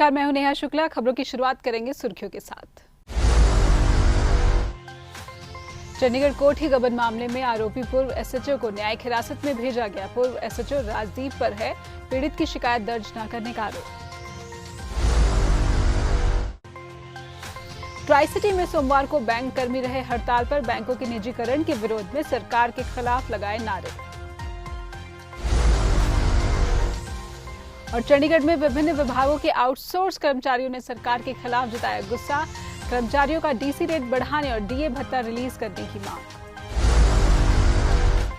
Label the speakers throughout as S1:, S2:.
S1: नमस्कार, मैं हूं नेहा शुक्ला। खबरों की शुरुआत करेंगे सुर्खियों के साथ। चंडीगढ़ कोठी गबन मामले में आरोपी पूर्व एसएचओ को न्यायिक हिरासत में भेजा गया। पूर्व एसएचओ राजदीप पर है पीड़ित की शिकायत दर्ज न करने का आरोप। ट्राई सिटी में सोमवार को बैंक कर्मी रहे हड़ताल पर। बैंकों के निजीकरण के विरोध में सरकार के खिलाफ लगाए नारे। और चंडीगढ़ में विभिन्न विभागों के आउटसोर्स कर्मचारियों ने सरकार के खिलाफ जताया गुस्सा। कर्मचारियों का डीसी रेट बढ़ाने और डीए भत्ता रिलीज करने की मांग।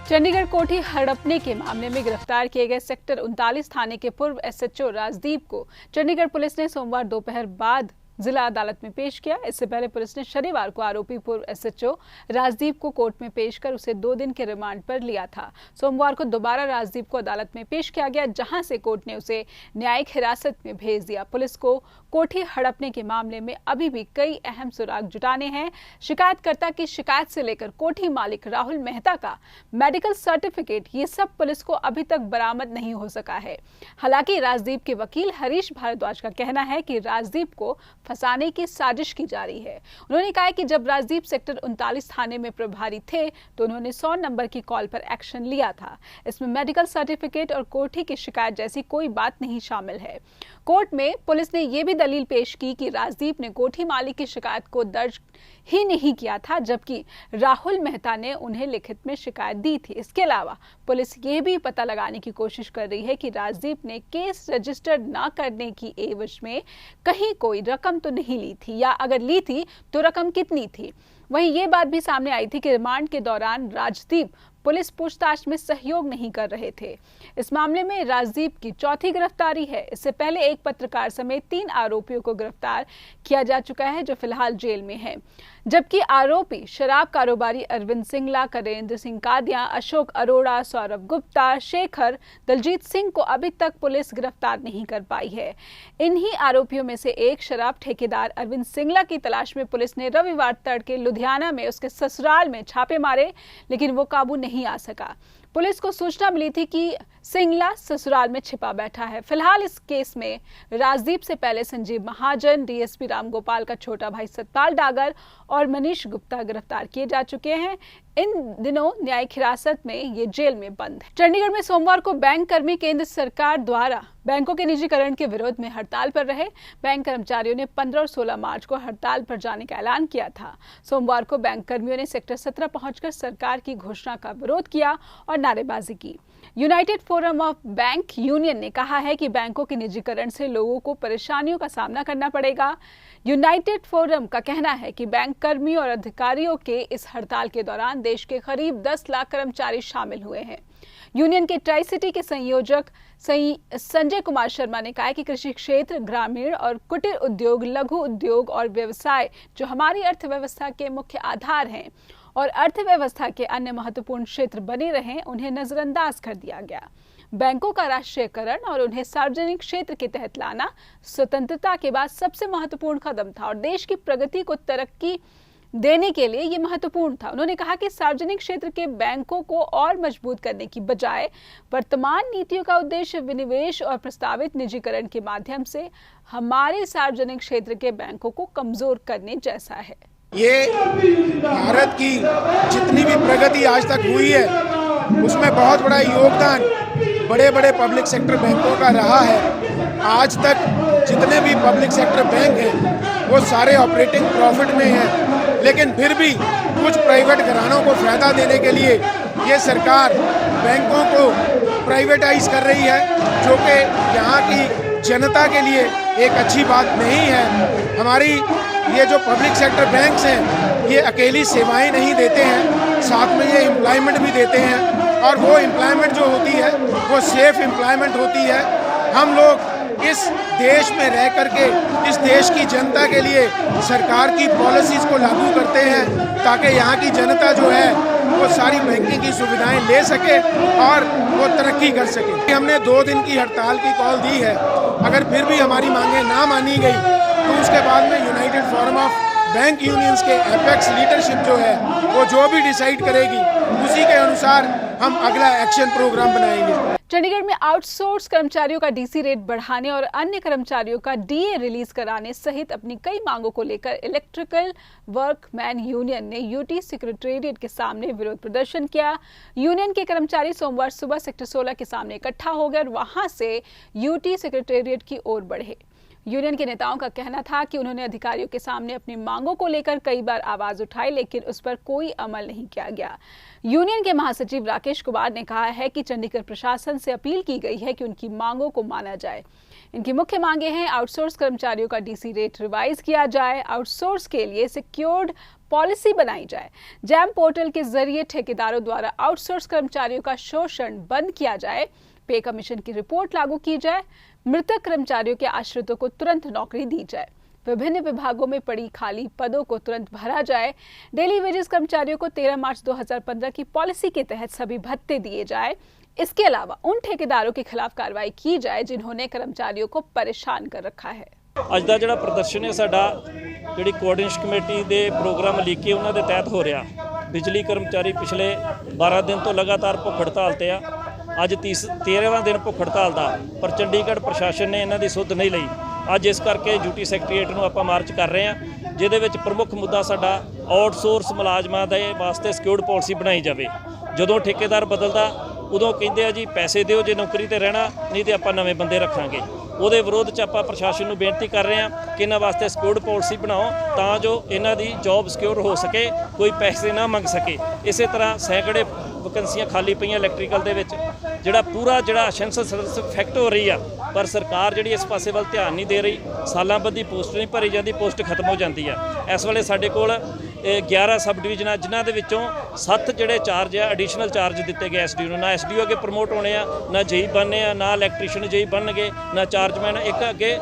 S1: चंडीगढ़ कोठी हड़पने के मामले में गिरफ्तार किए गए सेक्टर 39 थाने के पूर्व एसएचओ राजदीप को चंडीगढ़ पुलिस ने सोमवार दोपहर बाद जिला अदालत में पेश किया। इससे पहले पुलिस ने शनिवार को आरोपी पूर्व एसएचओ राजदीप को कोर्ट में पेश कर उसे 2 दिन के रिमांड पर लिया था। सोमवार को दोबारा राजदीप को अदालत में पेश किया गया, जहां से कोर्ट ने उसे न्यायिक हिरासत में भेज दिया। पुलिस को कोठी हड़पने के मामले में अभी भी कई अहम सुराग जुटाने हैं। शिकायतकर्ता की शिकायत से लेकर कोठी मालिक राहुल मेहता का मेडिकल सर्टिफिकेट, ये सब पुलिस को अभी तक बरामद नहीं हो सका है। हालांकि राजदीप के वकील हरीश भारद्वाज का कहना है कि राजदीप को फंसाने की साजिश की जा रही है। उन्होंने कहा कि जब राजदीप सेक्टर 39 थाने में प्रभारी थे तो उन्होंने 100 नंबर की कॉल पर एक्शन लिया था। इसमें मेडिकल सर्टिफिकेट और कोठी की शिकायत जैसी कोई बात नहीं शामिल है। कोर्ट में पुलिस ने यह भी दलील पेश की कि राजदीप ने कोठी मालिक की शिकायत को दर्ज ही नहीं किया था, जबकि राहुल मेहता ने उन्हें लिखित में शिकायत दी थी। इसके अलावा पुलिस ये भी पता लगाने की कोशिश कर रही है कि राजदीप ने केस रजिस्टर न करने की एवज में कहीं कोई रकम तो नहीं ली थी, या अगर ली थी तो रकम कितनी थी। वहीं ये बात भी सामने आई थी कि रिमांड के दौरान राजदीप पुलिस पूछताछ में सहयोग नहीं कर रहे थे। इस मामले में राजदीप की चौथी गिरफ्तारी है। इससे पहले एक पत्रकार समेत 3 आरोपियों को गिरफ्तार किया जा चुका है, जो फिलहाल जेल में है, जबकि आरोपी शराब कारोबारी अरविंद सिंगला, करेंद्र सिंह कादिया, अशोक अरोड़ा, सौरभ गुप्ता, शेखर, दलजीत सिंह को अभी तक पुलिस गिरफ्तार नहीं कर पाई है। इन्हीं आरोपियों में से एक शराब ठेकेदार अरविंद सिंगला की तलाश में पुलिस ने रविवार तड़के लुधियाना में उसके ससुराल में छापे मारे, लेकिन वो काबू नहीं आ सका। पुलिस को सूचना मिली थी कि सिंगला ससुराल में छिपा बैठा है। फिलहाल इस केस में राजदीप से पहले संजीव महाजन, डीएसपी रामगोपाल का छोटा भाई सतपाल डागर और मनीष गुप्ता गिरफ्तार किए जा चुके हैं। इन दिनों न्यायिक हिरासत में ये जेल में बंद है। चंडीगढ़ में सोमवार को बैंक कर्मी केंद्र सरकार द्वारा बैंकों के निजीकरण के विरोध में हड़ताल पर रहे। बैंक कर्मचारियों ने 15 और 16 मार्च को हड़ताल पर जाने का ऐलान किया था। सोमवार को बैंक कर्मियों ने सेक्टर 17 पहुंचकर सरकार की घोषणा का विरोध किया और नारेबाजी की। United forum of bank union ने कहा है कि बैंकों के निजीकरण से लोगों को परेशानियों का सामना करना पड़ेगा। यूनाइटेड फोरम का कहना है कि बैंक कर्मियों और अधिकारियों के इस हड़ताल के दौरान देश के करीब 10 लाख कर्मचारी शामिल हुए हैं। यूनियन के ट्राई सिटी के संयोजक संजय कुमार शर्मा ने कहा कि कृषि क्षेत्र, ग्रामीण और कुटीर उद्योग, लघु उद्योग और व्यवसाय जो हमारी अर्थव्यवस्था के मुख्य आधार हैं और अर्थव्यवस्था के अन्य महत्वपूर्ण क्षेत्र बने रहें, उन्हें नजरअंदाज कर दिया गया। बैंकों का राष्ट्रीयकरण और उन्हें सार्वजनिक क्षेत्र के तहत लाना स्वतंत्रता के बाद सबसे महत्वपूर्ण कदम था और देश की प्रगति को तरक्की देने के लिए ये महत्वपूर्ण था। उन्होंने कहा कि सार्वजनिक क्षेत्र के बैंकों को और मजबूत करने की बजाय वर्तमान नीतियों का उद्देश्य विनिवेश और प्रस्तावित निजीकरण के माध्यम से हमारे सार्वजनिक क्षेत्र के बैंकों को कमजोर करने जैसा है।
S2: ये भारत की जितनी भी प्रगति आज तक हुई है उसमें बहुत बड़ा योगदान बड़े बड़े पब्लिक सेक्टर बैंकों का रहा है। आज तक जितने भी पब्लिक सेक्टर बैंक हैं वो सारे ऑपरेटिंग प्रॉफिट में हैं, लेकिन फिर भी कुछ प्राइवेट घरानों को फायदा देने के लिए ये सरकार बैंकों को प्राइवेटाइज कर रही है, जो कि यहाँ की जनता के लिए एक अच्छी बात नहीं है। हमारी ये जो पब्लिक सेक्टर बैंक्स हैं ये अकेली सेवाएं नहीं देते हैं, साथ में ये एम्प्लॉयमेंट भी देते हैं, और वो एम्प्लॉयमेंट जो होती है वो सेफ एम्प्लॉयमेंट होती है। हम लोग इस देश में रह करके इस देश की जनता के लिए सरकार की पॉलिसीज़ को लागू करते हैं ताकि यहाँ की जनता जो है वो सारी बैंकिंग की सुविधाएं ले सके और वो तरक्की कर सके। हमने 2 दिन की हड़ताल की कॉल दी है। अगर फिर भी हमारी मांगें ना मानी गई तो उसके बाद में United forum of bank unions के एपेक्स लीडरशिप जो है वो जो भी डिसाइड करेगी उसी के अनुसार हम अगला एक्शन प्रोग्राम बनाएंगे।
S1: चंडीगढ़ में आउटसोर्स कर्मचारियों का डीसी रेट बढ़ाने और अन्य कर्मचारियों का डीए रिलीज कराने सहित अपनी कई मांगों को लेकर इलेक्ट्रिकल वर्कमैन यूनियन ने यूटी सेक्रेटेरिएट के सामने विरोध प्रदर्शन किया। यूनियन के कर्मचारी सोमवार सुबह सेक्टर 16 के सामने इकट्ठा हो गए और वहां से यूटी सेक्रेटेरिएट की ओर बढ़े। यूनियन के नेताओं का कहना था कि उन्होंने अधिकारियों के सामने अपनी मांगों को लेकर कई बार आवाज उठाई, लेकिन उस पर कोई अमल नहीं किया गया। यूनियन के महासचिव राकेश कुमार ने कहा है कि चंडीगढ़ प्रशासन से अपील की गई है कि उनकी मांगों को माना जाए। इनकी मुख्य मांगे हैं आउटसोर्स कर्मचारियों का डीसी रेट रिवाइज किया जाए, आउटसोर्स के लिए सिक्योर्ड पॉलिसी बनाई जाए, जैम पोर्टल के जरिए ठेकेदारों द्वारा आउटसोर्स कर्मचारियों का शोषण बंद किया जाए, पे कमीशन की रिपोर्ट लागू की जाए, मृतक कर्मचारियों के आश्रितों को तुरंत नौकरी दी जाए, विभिन्न विभागों में पड़ी खाली पदों को तुरंत भरा जाए, डेली वेजेस कर्मचारियों को 13 मार्च 2015 की पॉलिसी के तहत सभी भत्ते दिए जाए। इसके अलावा उन ठेकेदारों के खिलाफ कार्रवाई की जाए जिन्होंने कर्मचारियों को परेशान कर रखा है।
S3: ਅੱਜ ਦਾ ਜਿਹੜਾ ਪ੍ਰਦਰਸ਼ਨ ਹੈ ਸਾਡਾ ਜਿਹੜੀ ਕੋਆਰਡੀਨੇਸ਼ਨ ਕਮੇਟੀ ਦੇ ਪ੍ਰੋਗਰਾਮ ਲੀਕੇ ਉਹਨਾਂ ਦੇ ਤਹਿਤ ਹੋ ਰਿਹਾ। ਬਿਜਲੀ ਕਰਮਚਾਰੀ ਪਿਛਲੇ 12 ਦਿਨ ਤੋਂ ਲਗਾਤਾਰ ਭੁੱਖ ਹੜਤਾਲ ਤੇ ਆ। ਅੱਜ 13ਵਾਂ ਦਿਨ ਭੁੱਖ ਹੜਤਾਲ ਦਾ, ਪਰ ਚੰਡੀਗੜ੍ਹ ਪ੍ਰਸ਼ਾਸਨ ਨੇ ਇਹਨਾਂ ਦੀ ਸੁੱਧ ਨਹੀਂ ਲਈ। ਅੱਜ ਇਸ ਕਰਕੇ ਡਿਊਟੀ ਸੈਕਟਰੀਏਟ ਨੂੰ ਆਪਾਂ ਮਾਰਚ ਕਰ ਰਹੇ ਹਾਂ, ਜਿਹਦੇ ਵਿੱਚ ਪ੍ਰਮੁੱਖ ਮੁੱਦਾ ਸਾਡਾ ਆਊਟਸੋਰਸ ਮੁਲਾਜ਼ਮਾਂ ਦੇ ਵਾਸਤੇ ਸਿਕਿਉਰਡ ਪਾਲਿਸੀ ਬਣਾਈ ਜਾਵੇ। ਜਦੋਂ ਠੇਕੇਦਾਰ ਬਦਲਦਾ ਉਦੋਂ ਕਹਿੰਦੇ ਆ ਜੀ ਪੈਸੇ ਦਿਓ ਜੇ ਨੌਕਰੀ ਤੇ ਰਹਿਣਾ, ਨਹੀਂ ਤੇ ਆਪਾਂ ਨਵੇਂ ਬੰਦੇ ਰੱਖਾਂਗੇ। ਉਹਦੇ ਵਿਰੋਧ 'ਚ ਆਪਾਂ ਪ੍ਰਸ਼ਾਸਨ ਨੂੰ ਬੇਨਤੀ ਕਰ ਰਹੇ ਹਾਂ ਕਿ ਇਹਨਾਂ ਵਾਸਤੇ ਸਿਕਿਉਰਡ ਪਾਲਿਸੀ ਬਣਾਓ ਤਾਂ ਜੋ ਇਹਨਾਂ ਦੀ ਜੌਬ ਸਿਕਿਉਰ ਹੋ ਸਕੇ, ਕੋਈ ਪੈਸੇ ਨਾ ਮੰਗ ਸਕੇ। ਇਸੇ ਤਰ੍ਹਾਂ ਸੈਂਕੜੇ ਵੈਕੈਂਸੀਆਂ ਖਾਲੀ ਪਈਆਂ ਇਲੈਕਟ੍ਰੀਕਲ ਦੇ ਵਿੱਚ, ਜਿਹੜਾ ਪੂਰਾ ਜਿਹੜਾ ਅਸੈਂਸ਼ੀਅਲ ਸਰਵਿਸ ਇਫੈਕਟ ਹੋ ਰਹੀ ਆ, ਪਰ ਸਰਕਾਰ ਜਿਹੜੀ ਇਸ ਪਾਸੇ ਵੱਲ ਧਿਆਨ ਨਹੀਂ ਦੇ ਰਹੀ। ਸਾਲਾਂ ਬੱਧੀ ਪੋਸਟ ਨਹੀਂ ਭਰੀ ਜਾਂਦੀ, ਪੋਸਟ ਖਤਮ ਹੋ ਜਾਂਦੀ ਆ। ਇਸ ਵੇਲੇ ਸਾਡੇ ਕੋਲ 11 ਸਬ ਡਿਵੀਜ਼ਨਾਂ, ਜਿਨ੍ਹਾਂ ਦੇ ਵਿੱਚੋਂ 7 ਜਿਹੜੇ ਚਾਰਜ ਆ ਐਡੀਸ਼ਨਲ ਚਾਰਜ ਦਿੱਤੇ ਗਏ ਐਸਡੀਓ ਨੂੰ। ਨਾ ਐਸਡੀਓ ਅੱਗੇ ਪ੍ਰਮੋਟ ਹੋਣੇ ਆ, ਨਾ ਜੇਈ ਬਣਨੇ ਆ, ਨਾ ਇਲੈਕਟ੍ਰੀਸ਼ੀਅਨ ਜੇਈ ਬਣਨਗੇ, ਨਾ ਚਾਰਜਮੈਨ। ਇੱਕ ਅੱਗੇ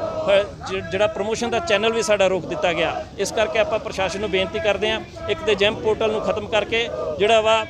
S3: ਜਿਹੜਾ ਪ੍ਰਮੋਸ਼ਨ ਦਾ ਚੈਨਲ ਵੀ ਸਾਡਾ ਰੋਕ ਦਿੱਤਾ ਗਿਆ। ਇਸ ਕਰਕੇ ਆਪਾਂ ਪ੍ਰਸ਼ਾਸਨ ਨੂੰ ਬੇਨਤੀ ਕਰਦੇ ਹਾਂ, ਇੱਕ ਤੇ ਜੈਮ ਪੋਰਟਲ ਨੂੰ ਖਤਮ ਕਰਕੇ ਜਿਹੜਾ ਵਾ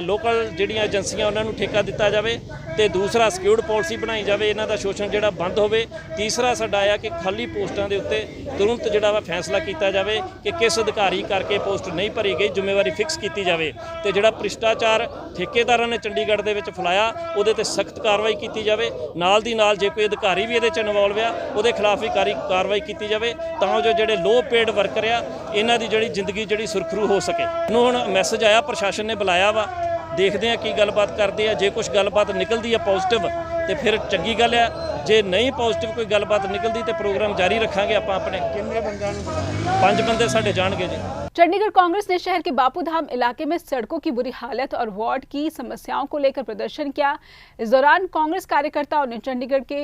S3: ਲੋਕਲ ਜਿਹੜੀਆਂ ਏਜੰਸੀਆਂ ਉਹਨਾਂ ਨੂੰ ਠੇਕਾ ਦਿੱਤਾ ਜਾਵੇ, ਤੇ ਦੂਸਰਾ ਸਿਕਿਉਰਡ ਪਾਲਿਸੀ ਬਣਾਈ ਜਾਵੇ, ਇਹਨਾਂ ਦਾ ਸ਼ੋਸ਼ਣ ਜਿਹੜਾ ਬੰਦ ਹੋਵੇ। ਤੀਸਰਾ ਸਾਡਾ ਆ ਕਿ ਖਾਲੀ ਪੋਸਟਾਂ ਦੇ ਉੱਤੇ ਤੁਰੰਤ ਜਿਹੜਾ ਵਾ ਫੈਸਲਾ ਕੀਤਾ ਜਾਵੇ ਕਿ ਕਿਸ ਅਧਿਕਾਰੀ ਕਰਕੇ ਪੋਸਟ ਨਹੀਂ ਭਰੀ ਗਈ, ਜ਼ਿੰਮੇਵਾਰੀ ਫਿਕਸ ਕੀਤੀ ਜਾਵੇ। ਤੇ ਜਿਹੜਾ ਭ੍ਰਿਸ਼ਟਾਚਾਰ ਠੇਕੇਦਾਰਾਂ ਨੇ ਚੰਡੀਗੜ੍ਹ ਦੇ ਵਿੱਚ ਫੈਲਾਇਆ, ਉਹਦੇ ਤੇ ਸਖਤ ਕਾਰਵਾਈ ਕੀਤੀ ਜਾਵੇ। ਨਾਲ ਦੀ ਨਾਲ ਜੇ ਕੋਈ ਅਧਿਕਾਰੀ ਵੀ ਇਹਦੇ 'ਚ ਇਨਵੋਲਵ ਆ, ਉਹਦੇ ਖਿਲਾਫ ਵੀ ਕਾਰਵਾਈ ਕੀਤੀ ਜਾਵੇ, ਤਾਂ ਜੋ ਜਿਹੜੇ ਲੋ ਪੇਡ ਵਰਕਰ ਆ ਇਹਨਾਂ ਦੀ ਜਿਹੜੀ ਜ਼ਿੰਦਗੀ ਜਿਹੜੀ ਸੁਰਖਰੂ ਹੋ ਸਕੇ। ਇਹਨੂੰ ਹੁਣ ਮੈਸੇਜ ਆਇਆ, ਪ੍ਰਸ਼ਾਸਨ ਨੇ ਬੁਲਾਇਆ ਵਾ, ਦੇਖਦੇ ਆ ਕੀ ਗੱਲਬਾਤ ਕਰਦੇ ਆ। ਜੇ ਕੁਝ ਗੱਲਬਾਤ ਨਿਕਲਦੀ ਆ ਪੋਜ਼ਿਟਿਵ ਤੇ ਫਿਰ ਚੰਗੀ ਗੱਲ ਆ, ਜੇ ਨਹੀਂ ਪੋਜ਼ਿਟਿਵ ਕੋਈ ਗੱਲਬਾਤ ਨਿਕਲਦੀ ਤੇ प्रोग्राम जारी रखांगे। आप अपने 5 बंदे साढ़े जाएंगे जी।
S1: चंडीगढ़ कांग्रेस ने शहर के बापूधाम इलाके में सड़कों की बुरी हालत और वार्ड की समस्याओं को लेकर प्रदर्शन किया। इस दौरान कांग्रेस कार्यकर्ताओं ने चंडीगढ़ के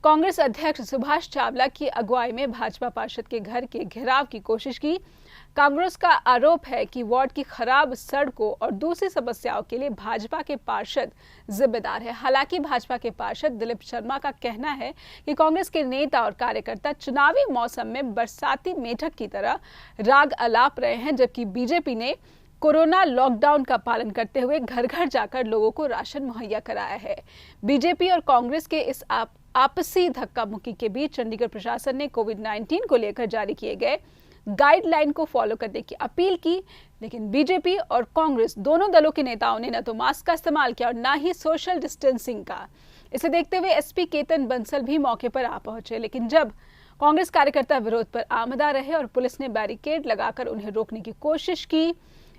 S1: कांग्रेस अध्यक्ष सुभाष चावला की अगुवाई में भाजपा पार्षद के घर के घेराव की कोशिश की। कांग्रेस का आरोप है कि वार्ड की खराब सड़कों और दूसरी समस्याओं के लिए भाजपा के पार्षद जिम्मेदार है। हालांकि भाजपा के पार्षद दिलीप शर्मा का कहना है कि कांग्रेस के नेता और कार्यकर्ता चुनावी मौसम में बरसाती मेढक की तरह राग अलाप रहे हैं, जबकि बीजेपी ने कोरोना लॉकडाउन का पालन करते हुए घर घर जाकर लोगों को राशन मुहैया कराया है। बीजेपी और कांग्रेस के इस आपसी धक्का मुक्की के बीच चंडीगढ़ प्रशासन ने कोविड-19 को लेकर जारी किए गए गाइडलाइन को फॉलो करने की अपील की, लेकिन बीजेपी और कांग्रेस दोनों दलों के नेताओं ने न तो मास्क का इस्तेमाल किया और न ही सोशल डिस्टेंसिंग का। इसे देखते हुए एसपी केतन बंसल भी मौके पर आ पहुंचे, लेकिन जब कांग्रेस कार्यकर्ता विरोध पर आमदा रहे और पुलिस ने बैरिकेड लगाकर उन्हें रोकने की कोशिश की।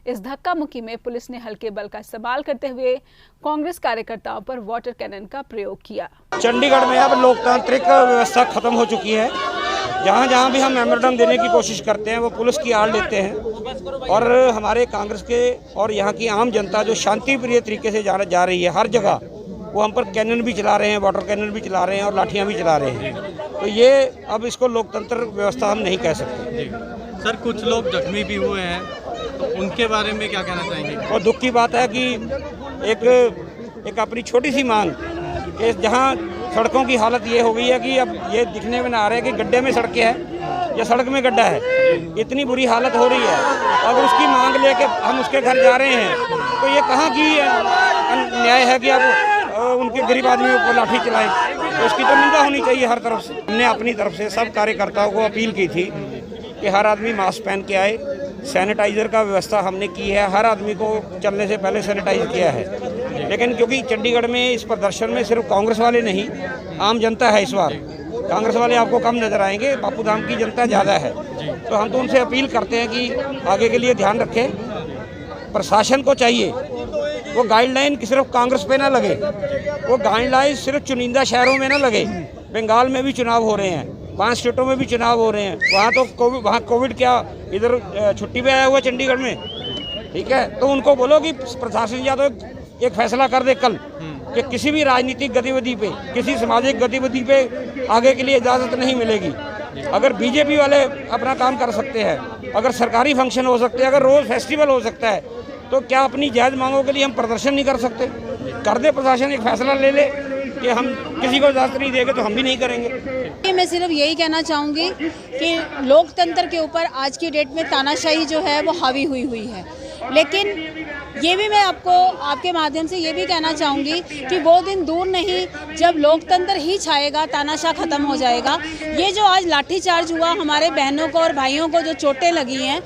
S1: इस धक्का मुक्की में पुलिस ने हल्के बल का इस्तेमाल करते हुए कांग्रेस कार्यकर्ताओं पर वाटर कैनन का प्रयोग किया।
S4: चंडीगढ़ में अब लोकतांत्रिक व्यवस्था खत्म हो चुकी है। जहाँ जहाँ भी हम मेमोरेंडम देने की कोशिश करते हैं वो पुलिस की आड़ लेते हैं, और हमारे कांग्रेस के और यहाँ की आम जनता जो शांति प्रिय तरीके से जा रही है, हर जगह वो हम पर कैनन भी चला रहे हैं, वाटर कैनन भी चला रहे हैं और लाठियाँ भी चला रहे हैं। तो ये अब इसको लोकतंत्र व्यवस्था हम नहीं कह सकते।
S5: सर, कुछ लोग जख्मी भी हुए हैं, तो उनके बारे में क्या कहना चाहेंगे?
S4: और दुख की बात है कि एक अपनी छोटी सी मांग कि जहाँ सड़कों की हालत ये हो गई है कि अब ये दिखने में ना आ रहा है कि गड्ढे में सड़कें हैं या सड़क में गड्ढा है, इतनी बुरी हालत हो रही है। अगर उसकी मांग लेके हम उसके घर जा रहे हैं तो ये कहाँ की न्याय है कि अब उनके गरीब आदमियों को लाठी चलाएं? तो उसकी तो निंदा होनी चाहिए हर तरफ से। हमने अपनी तरफ से सब कार्यकर्ताओं को अपील की थी कि हर आदमी मास्क पहन के आए। सैनिटाइज़र का व्यवस्था हमने की है, हर आदमी को चलने से पहले सैनिटाइज किया है। लेकिन क्योंकि चंडीगढ़ में इस प्रदर्शन में सिर्फ कांग्रेस वाले नहीं, आम जनता है। इस बार कांग्रेस वाले आपको कम नज़र आएंगे, बापू धाम की जनता ज़्यादा है। तो हम तो उनसे अपील करते हैं कि आगे के लिए ध्यान रखें। प्रशासन को चाहिए वो गाइडलाइन सिर्फ कांग्रेस पे ना लगे, वो गाइडलाइन सिर्फ चुनिंदा शहरों में ना लगे। बंगाल में भी चुनाव हो रहे हैं, 5 स्टेटों में भी चुनाव हो रहे हैं, वहाँ कोविड क्या इधर छुट्टी पे आया हुआ चंडीगढ़ में, ठीक है। तो उनको बोलो कि प्रशासन या तो एक फैसला कर दे कल कि किसी भी राजनीतिक गतिविधि पे, किसी सामाजिक गतिविधि पे आगे के लिए इजाज़त नहीं मिलेगी। अगर बीजेपी वाले अपना काम कर सकते हैं, अगर सरकारी फंक्शन हो सकते हैं, अगर रोज़ फेस्टिवल हो सकता है, तो क्या अपनी जायज़ मांगों के लिए हम प्रदर्शन नहीं कर सकते? कर दे प्रशासन, एक फैसला ले ले कि हम किसी को इजाज़त नहीं देंगे तो हम भी नहीं करेंगे।
S6: मैं सिर्फ यही कहना चाहूँगी कि लोकतंत्र के ऊपर आज की डेट में तानाशाही जो है वो हावी हुई है, लेकिन ये भी मैं आपको आपके माध्यम से ये भी कहना चाहूँगी कि वो दिन दूर नहीं जब लोकतंत्र ही छाएगा, तानाशाह ख़त्म हो जाएगा। ये जो आज लाठीचार्ज हुआ, हमारे बहनों को और भाइयों को जो चोटें लगी हैं,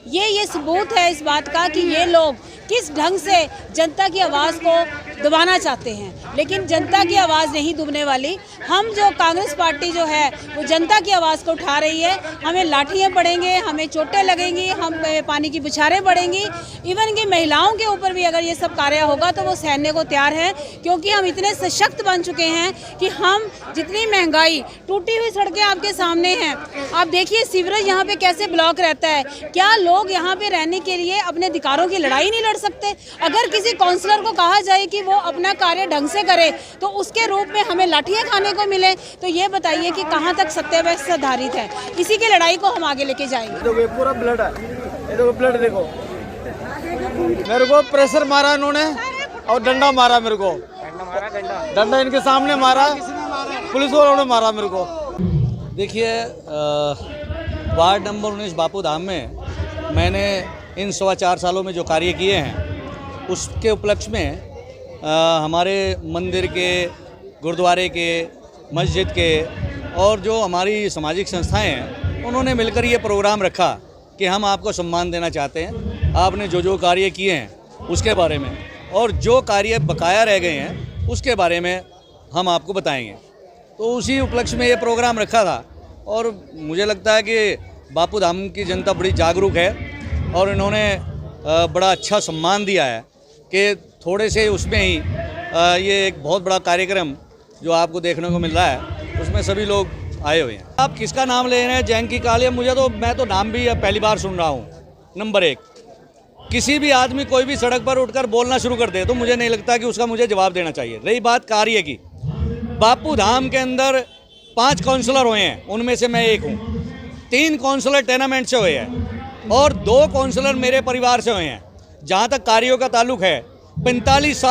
S6: ये सबूत है इस बात का कि ये लोग किस ढंग से जनता की आवाज़ को दबाना चाहते हैं, लेकिन जनता की आवाज़ नहीं दबने वाली। हम जो कांग्रेस पार्टी जो है वो जनता की आवाज़ को उठा रही है। हमें लाठियाँ पड़ेंगे, हमें चोटें लगेंगी, हम पानी की बुछारें पड़ेंगी, इवन कि महिलाओं के ऊपर भी अगर ये सब कार्य होगा तो वो सहने को तैयार है, क्योंकि हम इतने सशक्त बन चुके हैं कि हम जितनी महंगाई, टूटी हुई सड़कें आपके सामने हैं, आप देखिए सीवरेज यहाँ पे कैसे ब्लॉक रहता है। क्या लोग यहाँ पे रहने के लिए अपने अधिकारों की लड़ाई नहीं लड़ सकते? अगर किसी काउंसलर को कहा जाए कि वो अपना कार्य ढंग से करे तो उसके रूप में हमें लाठियां खाने को मिले, तो ये बताइए कि कहां तक सत्य व्यवस्था आधारित है? इसी की लड़ाई को हम आगे लेके जाएंगे।
S7: देखो ये पूरा ब्लड है, ये देखो ब्लड देखो। मेरे को प्रेशर मारा इन्होंने और डंडा मारा मेरे को, डंडा इनके सामने मारा, पुलिस वालों ने मारा मेरे को।
S8: देखिए वार्ड नंबर 19 बापू धाम में मैंने इन 4.25 सालों में जो कार्य किए हैं उसके उपलक्ष्य में हमारे मंदिर के, गुरुद्वारे के, मस्जिद के और जो हमारी सामाजिक संस्थाएं हैं उन्होंने मिलकर ये प्रोग्राम रखा कि हम आपको सम्मान देना चाहते हैं। आपने जो कार्य किए हैं उसके बारे में और जो कार्य बकाया रह गए हैं उसके बारे में हम आपको बताएंगे। तो उसी उपलक्ष्य में ये प्रोग्राम रखा था और मुझे लगता है कि बापू धाम की जनता बड़ी जागरूक है और इन्होंने बड़ा अच्छा सम्मान दिया है कि थोड़े से उसमें ही ये एक बहुत बड़ा कार्यक्रम जो आपको देखने को मिल रहा है उसमें सभी लोग आए हुए हैं। आप किसका नाम ले रहे हैं? जैंकी कालिया, मैं तो नाम भी पहली बार सुन रहा हूँ। नंबर 1, किसी भी आदमी कोई भी सड़क पर उठकर बोलना शुरू कर दे तो मुझे नहीं लगता कि उसका मुझे जवाब देना चाहिए। रही बात कार्य की, बापू धाम के अंदर 5 काउंसलर हुए हैं, उनमें से मैं एक हूँ। 3 काउंसलर टेनामेंट से हुए हैं और 2 काउंसलर मेरे परिवार से हुए हैं। जहाँ तक कार्यों का ताल्लुक है, 45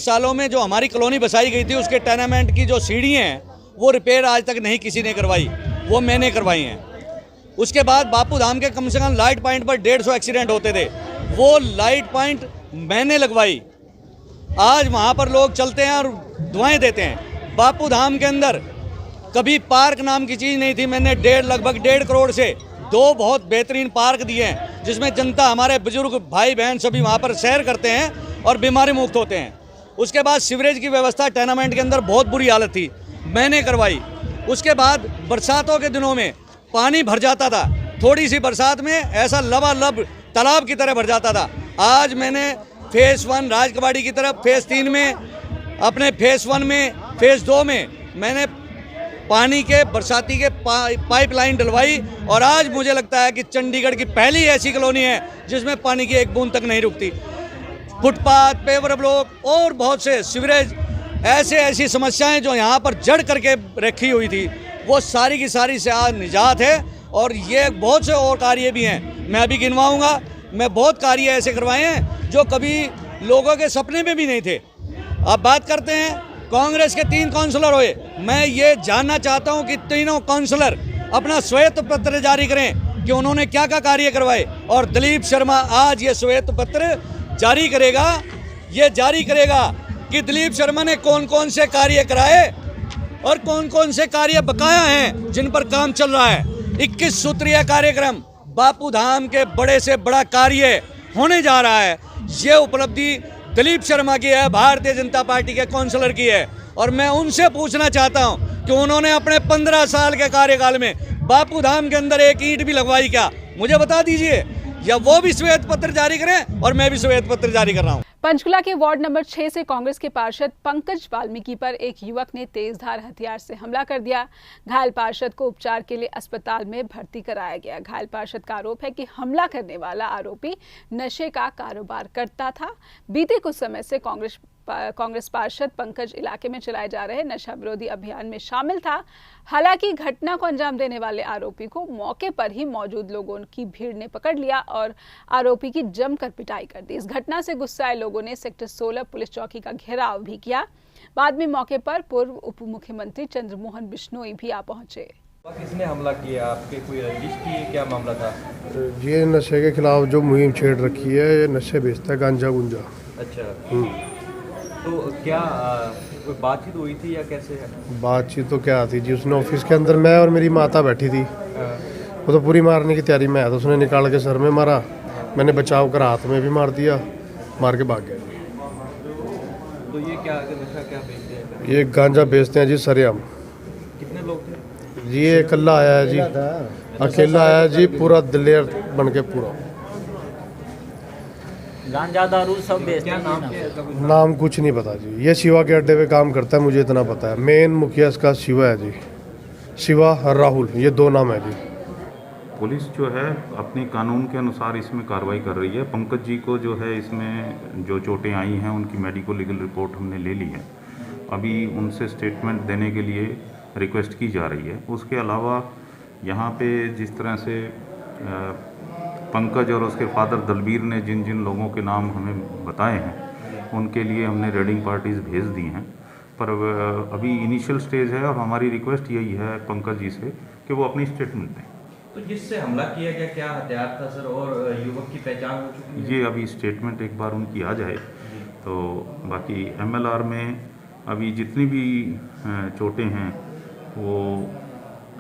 S8: सालों में जो हमारी कॉलोनी बसाई गई थी उसके टेनामेंट की जो सीढ़ियाँ हैं वो रिपेयर आज तक नहीं किसी ने करवाई, वो मैंने करवाई हैं। उसके बाद बापू धाम के कम से कम लाइट पॉइंट पर 150 एक्सीडेंट होते थे, वो लाइट पॉइंट मैंने लगवाई। आज वहाँ पर लोग चलते हैं और दुआएं देते हैं। बापू धाम के अंदर कभी पार्क नाम की चीज़ नहीं थी, मैंने लगभग 1.5 करोड़ से 2 बहुत बेहतरीन पार्क दिए हैं जिसमें जनता, हमारे बुजुर्ग भाई बहन सभी वहाँ पर सैर करते हैं और बीमारी मुक्त होते हैं। उसके बाद सीवरेज की व्यवस्था टेनामेंट के अंदर बहुत बुरी हालत थी, मैंने करवाई। उसके बाद बरसातों के दिनों में पानी भर जाता था, थोड़ी सी बरसात में ऐसा लबालब तालाब की तरह भर जाता था। आज मैंने फेज़ 1 राजकबाड़ी की तरफ, फेज़ 3 में, अपने फेज़ 1 में, फेज़ 2 में मैंने पानी के बरसाती के पाइपलाइन डलवाई और आज मुझे लगता है कि चंडीगढ़ की पहली ऐसी कॉलोनी है जिसमें पानी की एक बूंद तक नहीं रुकती। फुटपाथ, पेवर ब्लॉक और बहुत से सीवरेज, ऐसी समस्याएं जो यहाँ पर जड़ करके रखी हुई थी वो सारी की सारी से आज निजात है। और ये बहुत से और कार्य भी हैं, मैं अभी गिनवाऊंगा। मैं बहुत कार्य ऐसे करवाए हैं जो कभी लोगों के सपने में भी नहीं थे। अब बात करते हैं कांग्रेस के 3 काउंसलर हुए। मैं ये जानना चाहता हूं कि तीनों काउंसलर अपना श्वेत पत्र जारी करें कि उन्होंने क्या क्या कार्य करवाए। और दिलीप शर्मा आज ये श्वेत पत्र जारी करेगा, ये जारी करेगा कि दिलीप शर्मा ने कौन कौन से कार्य कराए और कौन कौन से कार्य बकाया हैं जिन पर काम चल रहा है। 21 सूत्रीय कार्यक्रम बापू धाम के बड़े से बड़ा कार्य होने जा रहा है। ये उपलब्धि दिलीप शर्मा की है, भारतीय जनता पार्टी के काउंसलर की है। और मैं उनसे पूछना चाहता हूं कि उन्होंने अपने 15 साल के कार्यकाल में बापू धाम के अंदर एक ईंट भी लगवाई क्या? मुझे बता दीजिए, या वो भी श्वेत पत्र जारी करें और मैं भी श्वेत पत्र जारी कर रहा हूं।
S1: पंचकुला के वार्ड नंबर 6 से कांग्रेस के पार्षद पंकज वाल्मीकि पर एक युवक ने तेजधार हथियार से हमला कर दिया। घायल पार्षद को उपचार के लिए अस्पताल में भर्ती कराया गया। घायल पार्षद का आरोप है कि हमला करने वाला आरोपी नशे का कारोबार करता था। बीते कुछ समय से कांग्रेस पार्षद पंकज इलाके में चलाए जा रहे नशा विरोधी अभियान में शामिल था। हालांकि घटना को अंजाम देने वाले आरोपी को मौके पर ही मौजूद लोगों की भीड़ ने पकड़ लिया और आरोपी की जमकर पिटाई कर दी। इस घटना से गुस्साए लोगों ने सेक्टर 16 पुलिस चौकी का घेराव भी किया। बाद में मौके पर पूर्व उप मुख्यमंत्री चंद्रमोहन बिश्नोई भी आ पहुंचे।
S9: किसने हमला किया? आपके कोई रंजिश की? क्या मामला था?
S10: ये नशे के खिलाफ जो मुहिम छेड़ रखी है, ये नशे बेचता है, गांजा गुंजा।
S9: अच्छा, तो क्या कोई बातचीत हुई थी या कैसे है?
S10: बातचीत तो क्या थी जी, उसने ऑफिस के अंदर मैं और मेरी माता बैठी थी, वो तो पूरी मारने की तैयारी में आया था। उसने निकाल के सर में मारा, मैंने बचाव कर हाथ में भी मार दिया, मार के भाग गया।
S9: तो ये क्या नशा क्या बेचते हैं?
S10: ये गांजा बेचते हैं जी सरेआम।
S9: कितने लोग थे
S10: जी? ये अकेला आया है जी, अकेला आया है जी, पूरा दिलेर बन के पूरा।
S11: गांजा दारू सब बेचते हैं।
S10: नाम कुछ नहीं पता जी, ये शिवा के अड्डे पे काम करता है, मुझे इतना पता है। मेन मुखिया इसका शिवा है जी, शिवा और राहुल, ये 2 नाम है जी।
S12: पुलिस जो है अपने कानून के अनुसार इसमें कार्रवाई कर रही है। पंकज जी को जो है इसमें जो चोटें आई हैं उनकी मेडिको लीगल रिपोर्ट हमने ले ली है। अभी उनसे स्टेटमेंट देने के लिए रिक्वेस्ट की जा रही है। उसके अलावा यहाँ पे जिस तरह से पंकज और उसके फादर दलबीर ने जिन जिन लोगों के नाम हमें बताए हैं उनके लिए हमने रेडिंग पार्टीज़ भेज दी हैं, पर अभी इनिशियल स्टेज है और हमारी रिक्वेस्ट यही है पंकज जी से कि वो अपनी स्टेटमेंट दें।
S9: तो जिससे हमला किया गया क्या हथियार था सर, और युवक की पहचान हो चुकी है?
S12: ये अभी स्टेटमेंट एक बार उनकी आ जाए तो बाकी MLR में अभी जितनी भी चोटें हैं वो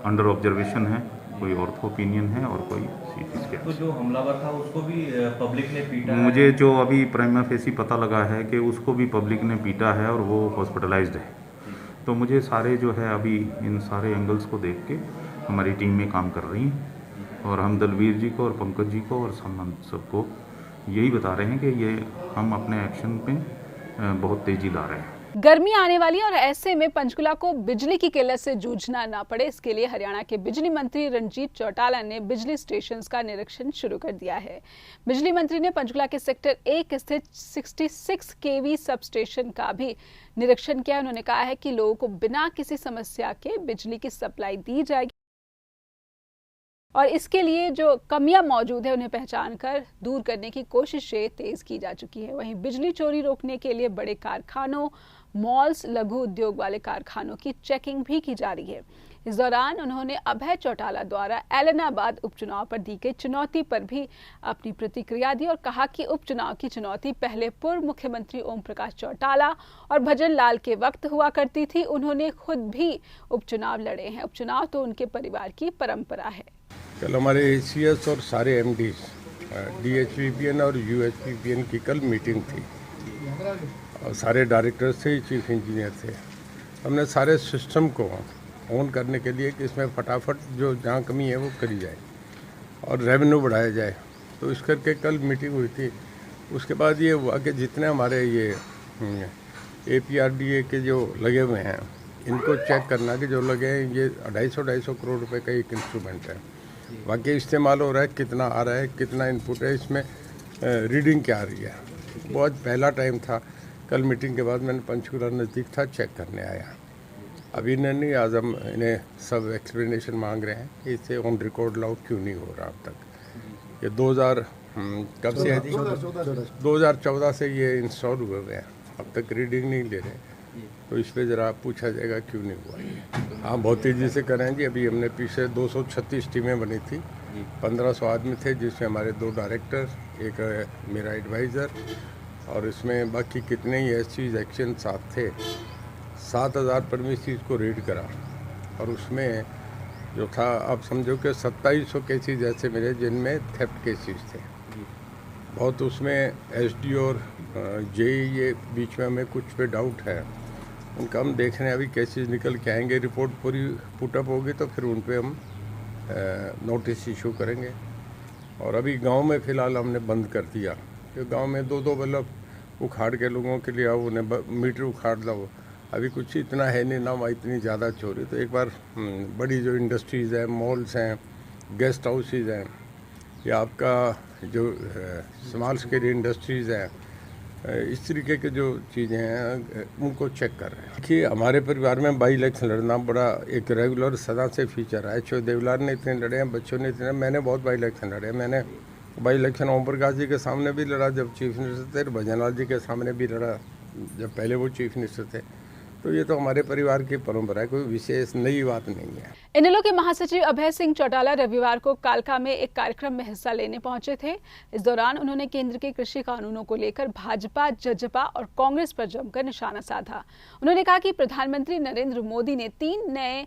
S12: अंडर ऑब्जर्वेशन है। कोई ऑर्थो ओपिनियन है और कोई CT स्कैन।
S9: तो जो हमलावर था उसको भी पब्लिक ने पीटा?
S12: मुझे जो अभी प्राइमा फेसी पता लगा है कि उसको भी पब्लिक ने पीटा है और वो हॉस्पिटलाइज्ड है। तो मुझे सारे जो है अभी इन सारे एंगल्स को देख के हमारी टीम में काम कर रही हैं और हम दलबीर जी को और पंकज जी को और सबको यही बता रहे हैं कि ये हम अपने एक्शन पे बहुत तेज़ी ला रहे हैं।
S1: गर्मी आने वाली है और ऐसे में पंचकुला को बिजली की किल्लत से जूझना ना पड़े, इसके लिए हरियाणा के बिजली मंत्री रणजीत चौटाला ने बिजली स्टेशन का निरीक्षण शुरू कर दिया है। बिजली मंत्री ने पंचकुला के सेक्टर 1 स्थित 66 kV सब स्टेशन का भी निरीक्षण किया। उन्होंने कहा है कि लोगों को बिना किसी समस्या के बिजली की सप्लाई दी जाएगी और इसके लिए जो कमियां मौजूद है उन्हें पहचान कर दूर करने की कोशिशें तेज की जा चुकी है। वहीं बिजली चोरी रोकने के लिए बड़े कारखानों, मॉल्स, लघु उद्योग वाले कारखानों की चेकिंग भी की जा रही है। इस दौरान उन्होंने अभय चौटाला द्वारा एलनाबाद उपचुनाव पर दी गई चुनौती पर भी अपनी प्रतिक्रिया दी और कहा कि उपचुनाव की चुनौती पहले पूर्व मुख्यमंत्री ओम प्रकाश चौटाला और भजन लाल के वक्त हुआ करती थी। उन्होंने खुद भी उपचुनाव लड़े हैं। उपचुनाव तो उनके परिवार की परंपरा है।
S10: कल हमारे ACS और सारे MDs, DHVPN और UHVPN की कल मीटिंग थी और सारे डायरेक्टर्स थे, चीफ इंजीनियर थे। हमने सारे सिस्टम को ऑन करने के लिए कि इसमें फटाफट जो जहाँ कमी है वो करी जाए और रेवेन्यू बढ़ाया जाए। तो इस करके कल मीटिंग हुई थी। उसके बाद ये हुआ कि जितने हमारे ये APRDA के जो लगे हुए हैं इनको चेक करना कि जो लगे हैं ये 250 करोड़ रुपए का एक इंस्ट्रूमेंट है, बाकी इस्तेमाल हो रहा है, कितना आ रहा है, कितना इनपुट है, इसमें रीडिंग क्या आ रही है। बहुत पहला टाइम था। कल मीटिंग के बाद मैंने पंचकुला नज़दीक था, चेक करने आया। अभी नहीं, आज हम इन्हें सब एक्सप्लेनेशन मांग रहे हैं कि इसे ऑन रिकॉर्ड लाओ क्यों नहीं हो रहा अब तक। ये 2000 कब से है जी? 2014 से ये इंस्टॉल हुए हुए हैं, अब तक रीडिंग नहीं ले रहे। तो इस पर ज़रा पूछा जाएगा क्यों नहीं हुआ। हाँ, बहुत तेज़ी से करें जी। अभी हमने पीछे 236 टीमें बनी थी, 1500 आदमी थे, जिसमें हमारे 2 डायरेक्टर, एक मेरा एडवाइज़र और इसमें बाकी कितने ही SCs एक्शन साथ थे। 7000 परमिसेस को रीड करा और उसमें जो था आप समझो कि 2700 केसेस ऐसे मिले जिनमें थेफ्ट केसेस थे। बहुत उसमें SD और ये बीच में हमें कुछ पे डाउट है, उनका हम देख रहे हैं अभी केसेस निकल के आएंगे, रिपोर्ट पूरी पुटअप होगी तो फिर उन पे हम नोटिस इशू करेंगे। और अभी गांव में फ़िलहाल हमने बंद कर दिया कि गांव में 2-2 बल्ब उखाड़ के लोगों के लिए आओ, उन्हें मीटर उखाड़ दो। अभी कुछ इतना है नहीं ना, वहाँ इतनी ज़्यादा चोरी। तो एक बार बड़ी जो इंडस्ट्रीज़ हैं, मॉल्स हैं, गेस्ट हाउसेज हैं, या आपका जो स्मॉल स्केल इंडस्ट्रीज़ हैं, इस तरीके के जो चीज़ें हैं उनको चेक कर रहे हैं। कि हमारे परिवार में बाई इलेक्शन लड़ना बड़ा एक रेगुलर सदा से फीचर है। एच.ओ. देवलार ने इतने लड़े हैं, बच्चों ने इतने, मैंने बहुत बाई इलेक्शन लड़े। मैंने बाई इलेक्शन ओम प्रकाश जी के सामने भी लड़ा जब चीफ मिनिस्टर थे, भजन लाल जी के सामने भी लड़ा जब पहले वो चीफ मिनिस्टर थे। तो ये तो हमारे परिवार की परंपरा है, कोई विशेष नई बात नहीं है।
S1: इनेलो के महासचिव अभय सिंह चौटाला रविवार को कालका में एक कार्यक्रम में हिस्सा लेने पहुंचे थे। इस दौरान उन्होंने केंद्र के कृषि कानूनों को लेकर भाजपा, जजपा और कांग्रेस पर जमकर निशाना साधा। उन्होंने कहा कि प्रधानमंत्री नरेंद्र मोदी ने 3 नए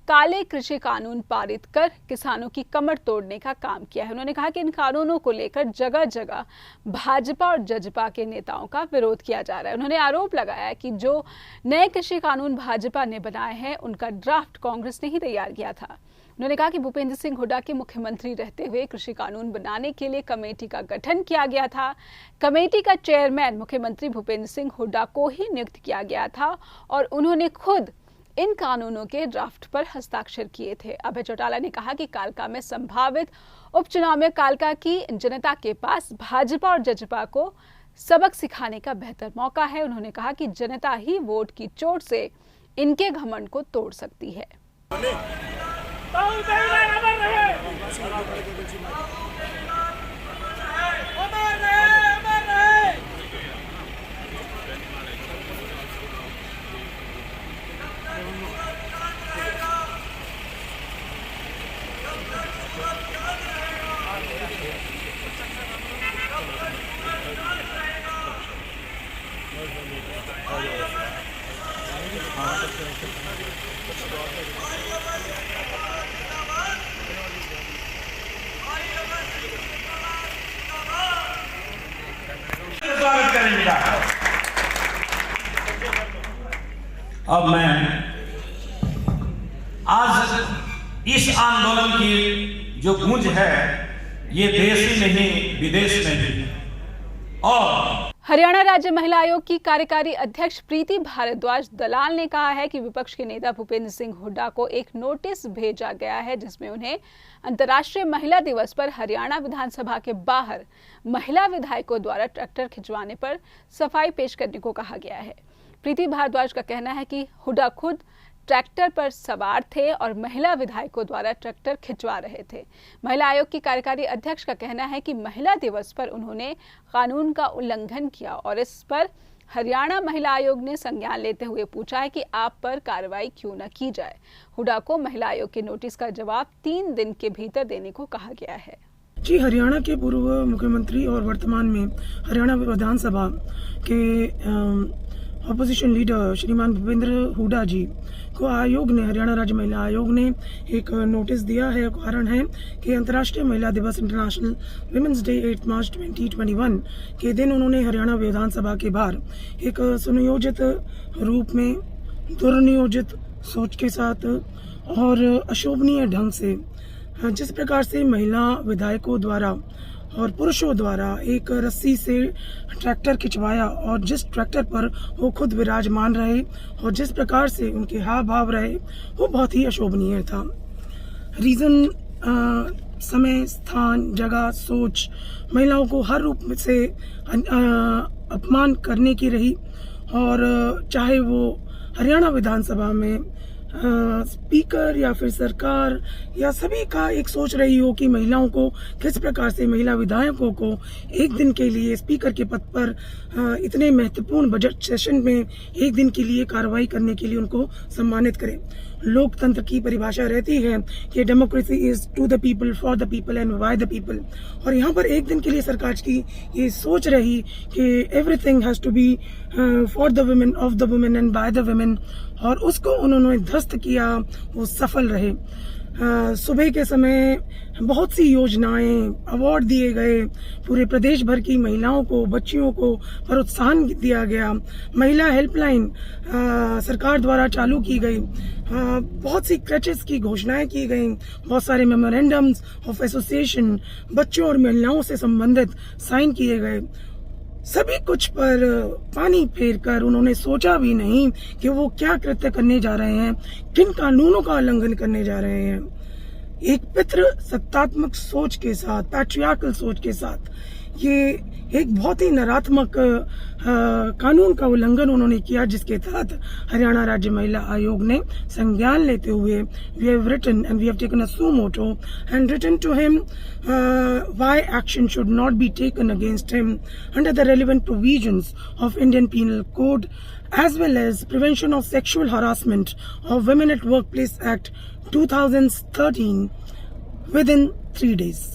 S1: काले कृषि कानून पारित कर किसानों की कमर तोड़ने का काम किया है। उन्होंने कहा कि इन कानूनों को लेकर जगह जगह भाजपा और जजपा के नेताओं का विरोध किया जा रहा है। उन्होंने आरोप लगाया कि जो नए कृषि कानून भाजपा ने बनाए हैं उनका ड्राफ्ट कांग्रेस ने ही तैयार किया था। उन्होंने कहा कि भूपेंद्र सिंह हुड्डा के मुख्यमंत्री रहते हुए कृषि कानून बनाने के लिए कमेटी का गठन किया गया था। कमेटी का चेयरमैन मुख्यमंत्री भूपेंद्र सिंह हुड्डा को ही नियुक्त किया गया था और उन्होंने खुद इन कानूनों के ड्राफ्ट पर हस्ताक्षर किए थे। अभय चौटाला ने कहा कि कालका में संभावित उपचुनाव में कालका की जनता के पास भाजपा और जजपा को सबक सिखाने का बेहतर मौका है। उन्होंने कहा कि जनता ही वोट की चोट से इनके घमंड को तोड़ सकती है।
S13: अब मैं आज इस आंदोलन की जो गूंज है ये देश ही नहीं विदेश में भी। और
S1: हरियाणा राज्य महिला आयोग की कार्यकारी अध्यक्ष प्रीति भारद्वाज दलाल ने कहा है कि विपक्ष के नेता भूपेंद्र सिंह हुड्डा को एक नोटिस भेजा गया है जिसमें उन्हें अंतर्राष्ट्रीय महिला दिवस पर हरियाणा विधानसभा के बाहर महिला विधायकों द्वारा ट्रैक्टर खिंचवाने पर सफाई पेश करने को कहा गया है। प्रीति भारद्वाज का कहना है कि हुड्डा खुद ट्रैक्टर पर सवार थे और महिला विधायकों द्वारा ट्रैक्टर खिंचवा रहे थे। महिला आयोग की कार्यकारी अध्यक्ष का कहना है कि महिला दिवस पर उन्होंने कानून का उल्लंघन किया और इस पर हरियाणा महिला आयोग ने संज्ञान लेते हुए पूछा है कि आप पर कार्रवाई क्यों न की जाए। हुड्डा को महिला आयोग के नोटिस का जवाब 3 दिन के भीतर देने को कहा गया है।
S14: जी, हरियाणा के पूर्व मुख्यमंत्री और वर्तमान में हरियाणा विधानसभा के ऑपोजिशन लीडर श्रीमान भूपेंद्र हुड्डा जी को आयोग ने, हरियाणा राज्य महिला आयोग ने एक नोटिस दिया है। कारण है कि अंतर्राष्ट्रीय महिला दिवस इंटरनेशनल विमेंस डे 8 मार्च 2021 के दिन उन्होंने हरियाणा विधानसभा के बाहर एक सुनियोजित रूप में, दुर्नियोजित सोच के साथ और अशोभनीय ढंग से जिस प्रकार से महिला विधायकों द्वारा और पुरुषों द्वारा एक रस्सी से ट्रैक्टर खिंचवाया और जिस ट्रैक्टर पर वो खुद विराजमान रहे और जिस प्रकार से उनके हाव भाव रहे वो बहुत ही अशोभनीय था। रीजन, समय, स्थान, जगह, सोच महिलाओं को हर रूप से अपमान करने की रही। और चाहे वो हरियाणा विधानसभा में स्पीकर या फिर सरकार या सभी का एक सोच रही हो कि महिलाओं को किस प्रकार से, महिला विधायकों को एक दिन के लिए स्पीकर के पद पर इतने महत्वपूर्ण बजट सेशन में एक दिन के लिए कार्रवाई करने के लिए उनको सम्मानित करें। लोकतंत्र की परिभाषा रहती है कि democracy is to the people, for the people and by the people. और यहाँ पर एक दिन के लिए सरकार की ये सोच रही कि everything has to be for the women, of the women and by the women, और उसको उन्होंने ध्वस्त किया, वो सफल रहे। सुबह के समय बहुत सी योजनाएं, अवार्ड दिए गए, पूरे प्रदेश भर की महिलाओं को, बच्चियों को प्रोत्साहन दिया गया, महिला हेल्पलाइन सरकार द्वारा चालू की गई, बहुत सी क्रचेस की घोषणाएं की गई, बहुत सारे मेमोरेंडम्स ऑफ एसोसिएशन बच्चों और महिलाओं से संबंधित साइन किए गए। सभी कुछ पर पानी फेरकर उन्होंने सोचा भी नहीं कि वो क्या कृत्य करने जा रहे हैं, किन कानूनों का उल्लंघन करने जा रहे हैं। एक पितृ सत्तात्मक सोच के साथ, पैट्रियार्कल सोच के साथ, ये एक बहुत ही नकारात्मक कानून का उल्लंघन उन्होंने किया, जिसके तहत हरियाणा राज्य महिला आयोग ने संज्ञान लेते हुए we have written and we have taken a suo motu and written to him why action should not be taken against him under the relevant provisions of Indian Penal Code as well as Prevention of Sexual Harassment of Women at Workplace Act 2013 within 3 days.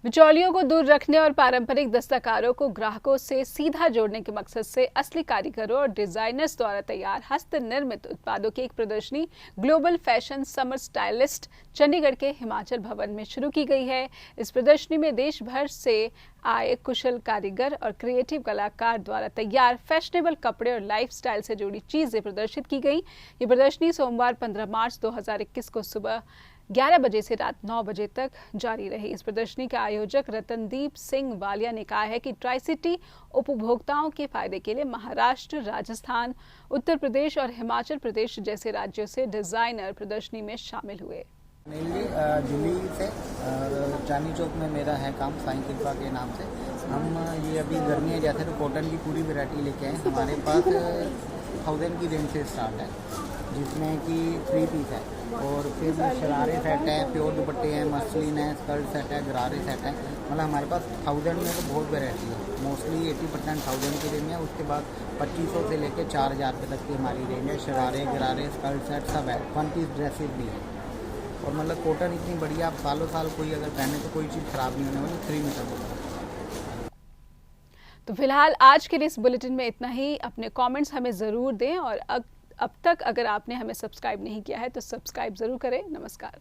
S1: बिचौलियों को दूर रखने और पारंपरिक दस्तकारों को ग्राहकों से सीधा जोड़ने के मकसद से असली कारीगरों और डिजाइनर्स द्वारा तैयार हस्त निर्मित उत्पादों की एक प्रदर्शनी global fashion summer stylist Chandigarh के हिमाचल भवन में शुरू की गई है। इस प्रदर्शनी में देश भर से आए कुशल कारीगर और क्रिएटिव कलाकार द्वारा तैयार फैशनेबल कपड़े और लाइफस्टाइल से जुड़ी चीजें प्रदर्शित की गई। ये प्रदर्शनी सोमवार 15 मार्च 2021 को सुबह 11 बजे से रात 9 बजे तक जारी रही। इस प्रदर्शनी के आयोजक रतनदीप सिंह वालिया ने कहा है कि ट्राई सिटी उपभोक्ताओं के फायदे के लिए महाराष्ट्र, राजस्थान, उत्तर प्रदेश और हिमाचल प्रदेश जैसे राज्यों से डिजाइनर प्रदर्शनी में शामिल हुए।
S15: मेनली दिल्ली से चांदनी चौक में मेरा है काम, साईं कृपा के नाम से। हम ये अभी गर्मी है जैसे तो कॉटन की पूरी वैरायटी लेके आए। हमारे पास 1000 की रेंज से स्टार्ट है, जिसमें कि 3 पीस है और फिर शरारे सेट है, प्योर दुपट्टे हैं, मसलिन है, स्कर्ट सेट है, गरारे सेट है। मतलब हमारे पास 1000 में तो बहुत वैरायटी है। मोस्टली 80% 1000 की रेंज है। उसके बाद 2500 से लेकर 4000 रुपये तक की हमारी रेंज है। शरारे, गरारे, स्कर्ट सेट सब है। 1 पीस ड्रेसेस भी है। और मतलब कॉटन इतनी बढ़िया, आप सालों साल कोई अगर पहने तो कोई चीज़ खराब नहीं होने वाली। 3 मीटर बोला।
S1: तो फिलहाल आज के इस बुलेटिन में इतना ही। अपने कमेंट्स हमें ज़रूर दें और अब तक अगर आपने हमें सब्सक्राइब नहीं किया है तो सब्सक्राइब ज़रूर करें। नमस्कार।